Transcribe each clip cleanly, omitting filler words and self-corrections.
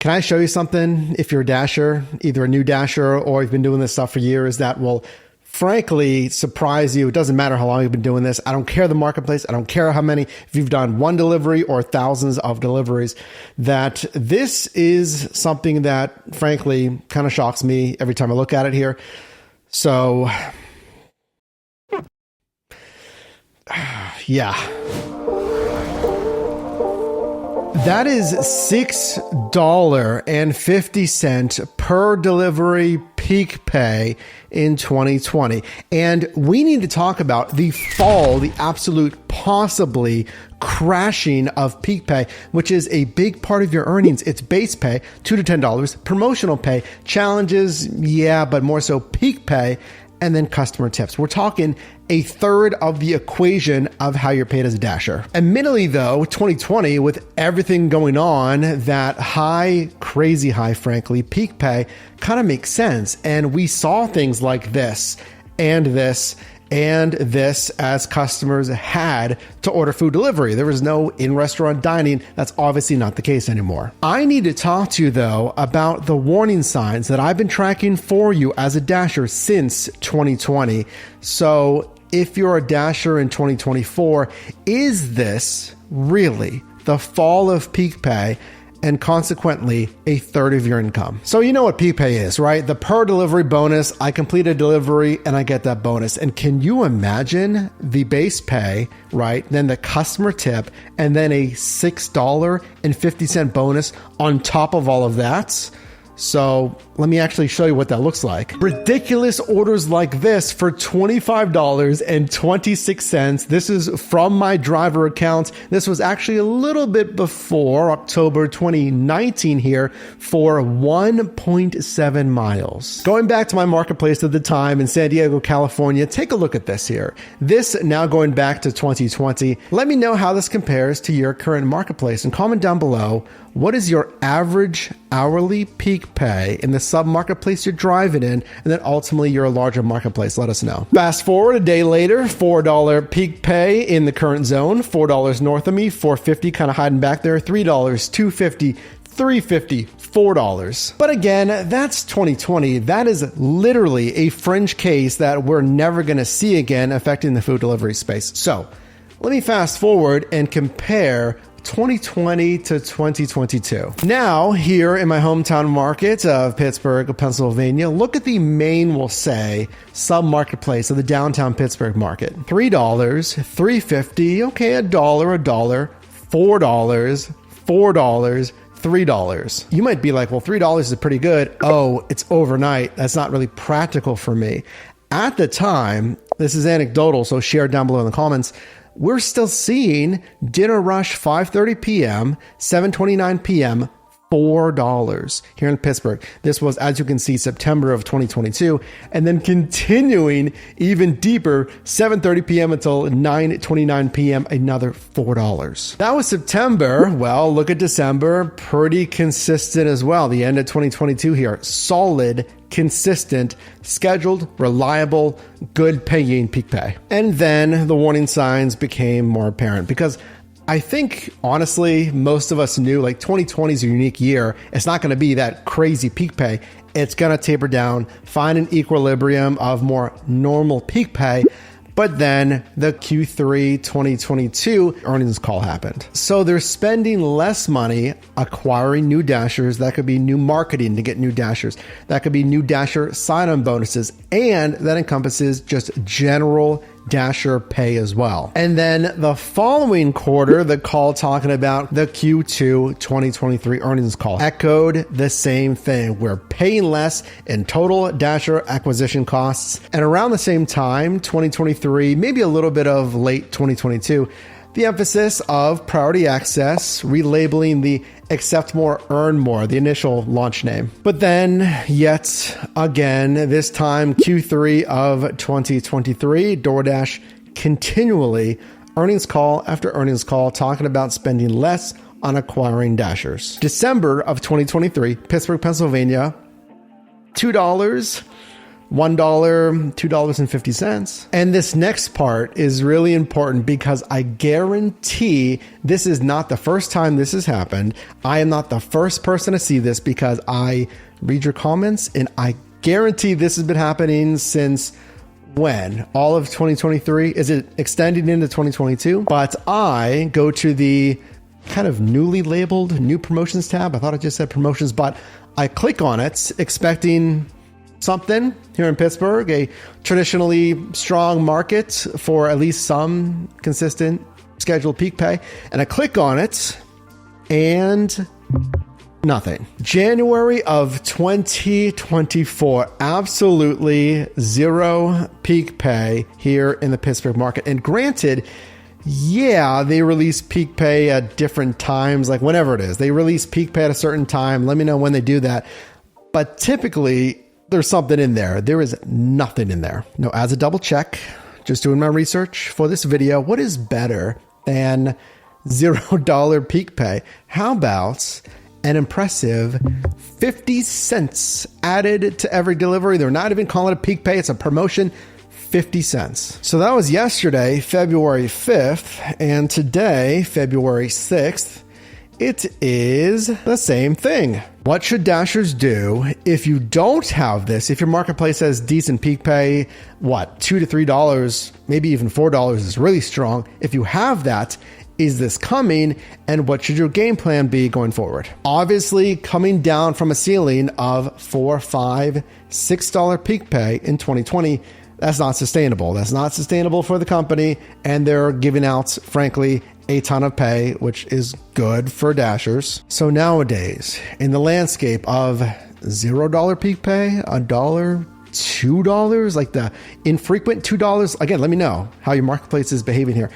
Can I show you something if you're a Dasher, either a new Dasher or you've been doing this stuff for years, that will frankly surprise you? It doesn't matter how long you've been doing this. I don't care the marketplace. I don't care how many, if you've done one delivery or thousands of deliveries, that this is something that frankly kind of shocks me every time I look at it here. So yeah. That is $6.50 per delivery peak pay in 2020. And we need to talk about the fall, the absolute possibly crashing of peak pay, which is a big part of your earnings. It's base pay, $2 to $10, promotional pay, challenges, yeah, but more so peak pay, and then customer tips. We're talking a third of the equation of how you're paid as a Dasher. Admittedly though, 2020, with everything going on, that high, crazy high, frankly, peak pay kind of makes sense. And we saw things like this and this and this as customers had to order food delivery. There was no in-restaurant dining. That's obviously not the case anymore. I need to talk to you though about the warning signs that I've been tracking for you as a Dasher since 2020. So if you're a Dasher in 2024, is this really the fall of peak pay and consequently a third of your income? So you know what peak pay is, right? The per delivery bonus. I complete a delivery and I get that bonus. And can you imagine the base pay, right? Then the customer tip and then a $6.50 bonus on top of all of that? So let me actually show you what that looks like. Ridiculous orders like this for $25.26. This is from my driver account. This was actually a little bit before October 2019 here for 1.7 miles. Going back to my marketplace at the time in San Diego, California, take a look at this here. This now going back to 2020. Let me know how this compares to your current marketplace and comment down below. What is your average hourly peak pay in the sub-marketplace you're driving in, and then ultimately your larger marketplace? Let us know. Fast forward a day later, $4 peak pay in the current zone, $4 north of me, $4.50 kind of hiding back there, $3, $2.50, $3.50, $4. But again, that's 2020. That is literally a fringe case that we're never going to see again affecting the food delivery space. So let me fast forward and compare 2020 to 2022. Now, here in my hometown market of Pittsburgh, Pennsylvania, look at the main, we'll say, sub-marketplace of the downtown Pittsburgh market. $3, $3.50, okay, $1, $4, $4, $3. You might be like, well, $3 is pretty good. Oh, it's overnight. That's not really practical for me. At the time, this is anecdotal, so share down below in the comments, we're still seeing dinner rush 5:30 p.m., 7:29 p.m., $4 here in Pittsburgh. This was, as you can see, September of 2022, and then continuing even deeper, 7:30 p.m. until 9:29 p.m., another $4. That was September. Well, look at December, pretty consistent as well. The end of 2022 here, solid, consistent, scheduled, reliable, good paying peak pay. And then the warning signs became more apparent because I think, honestly, most of us knew like 2020 is a unique year. It's not going to be that crazy peak pay. It's going to taper down, find an equilibrium of more normal peak pay. But then the Q3 2022 earnings call happened. So they're spending less money acquiring new Dashers. That could be new marketing to get new Dashers. That could be new Dasher sign-on bonuses. And that encompasses just general Dasher pay as well. And then the following quarter, the call talking about the Q2 2023 earnings call echoed the same thing. We're paying less in total Dasher acquisition costs. And around the same time, 2023, maybe a little bit of late 2022, the emphasis of priority access, relabeling the accept more, earn more, the initial launch name. But then yet again, this time Q3 of 2023, DoorDash continually earnings call after earnings call talking about spending less on acquiring Dashers. December of 2023, Pittsburgh, Pennsylvania, $2, $1, $2.50. And this next part is really important because I guarantee this is not the first time this has happened. I am not the first person to see this because I read your comments, and I guarantee this has been happening since when? All of 2023? Is it extending into 2022? But I go to the kind of newly labeled new promotions tab. I thought I just said promotions, but I click on it expecting something here in Pittsburgh, a traditionally strong market for at least some consistent scheduled peak pay. And I click on it and nothing. January of 2024, absolutely zero peak pay here in the Pittsburgh market. And granted, yeah, they release peak pay at different times, like whenever it is. They release peak pay at a certain time. Let me know when they do that. But typically, there's something in there. There is nothing in there. Now, as a double check, just doing my research for this video, what is better than $0 peak pay? How about an impressive 50 cents added to every delivery? They're not even calling it peak pay. It's a promotion. 50 cents. So that was yesterday, February 5th, and today, February 6th, it is the same thing. What should Dashers do if you don't have this? If your marketplace has decent peak pay, what, $2 to $3, maybe even $4 is really strong. If you have that, is this coming, and what should your game plan be going forward? Obviously, coming down from a ceiling of $4, $5, $6 peak pay in 2020, that's not sustainable. That's not sustainable for the company, and they're giving out, frankly, a ton of pay, which is good for Dashers. So nowadays, in the landscape of $0 peak pay, $1, $2, like the infrequent $2, again, let me know how your marketplace is behaving here.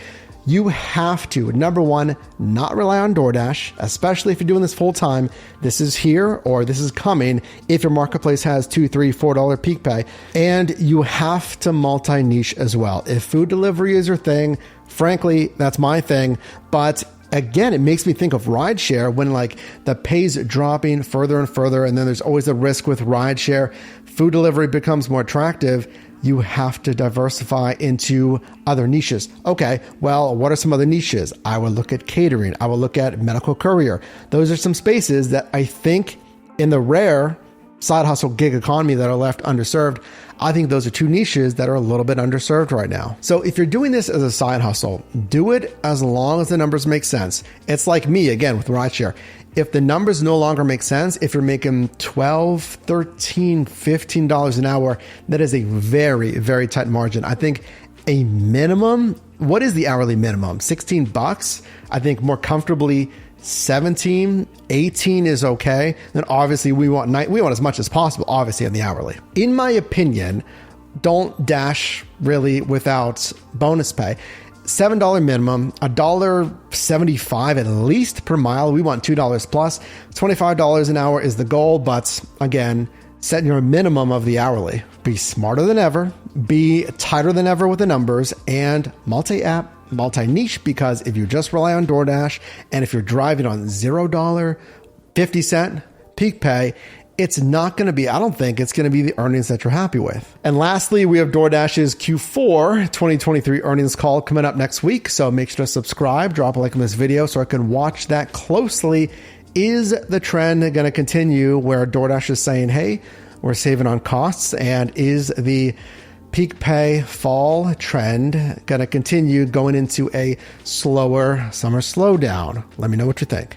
You have to, number one, not rely on DoorDash, especially if you're doing this full time. This is here or this is coming if your marketplace has $2, $3, $4 peak pay. And you have to multi-niche as well. If food delivery is your thing, frankly, that's my thing. But again, it makes me think of rideshare when like the pay's dropping further and further, and then there's always a risk with rideshare. Food delivery becomes more attractive. You have to diversify into other niches. Okay, well, what are some other niches? I would look at catering. I would look at medical courier. Those are some spaces that I think in the rare side hustle gig economy that are left underserved, I think those are two niches that are a little bit underserved right now. So if you're doing this as a side hustle, do it as long as the numbers make sense. It's like me, again, with rideshare. If the numbers no longer make sense, if you're making $12, $13, $15 an hour, that is a very, very tight margin. I think a minimum, what is the hourly minimum? $16? I think more comfortably 17, 18 is okay. Then obviously we want as much as possible, obviously on the hourly. In my opinion, don't dash really without bonus pay. $7 minimum, $1.75 at least per mile. We want $2 plus. $25 an hour is the goal, but again, set your minimum of the hourly. Be smarter than ever, be tighter than ever with the numbers, and multi-app, multi-niche, because if you just rely on DoorDash and if you're driving on $0, 50 cent peak pay, it's not going to be, I don't think it's going to be the earnings that you're happy with. And lastly, we have DoorDash's Q4 2023 earnings call coming up next week. So make sure to subscribe, drop a like on this video so I can watch that closely. Is the trend going to continue where DoorDash is saying, hey, we're saving on costs? And is the peak pay fall trend going to continue going into a slower summer slowdown? Let me know what you think.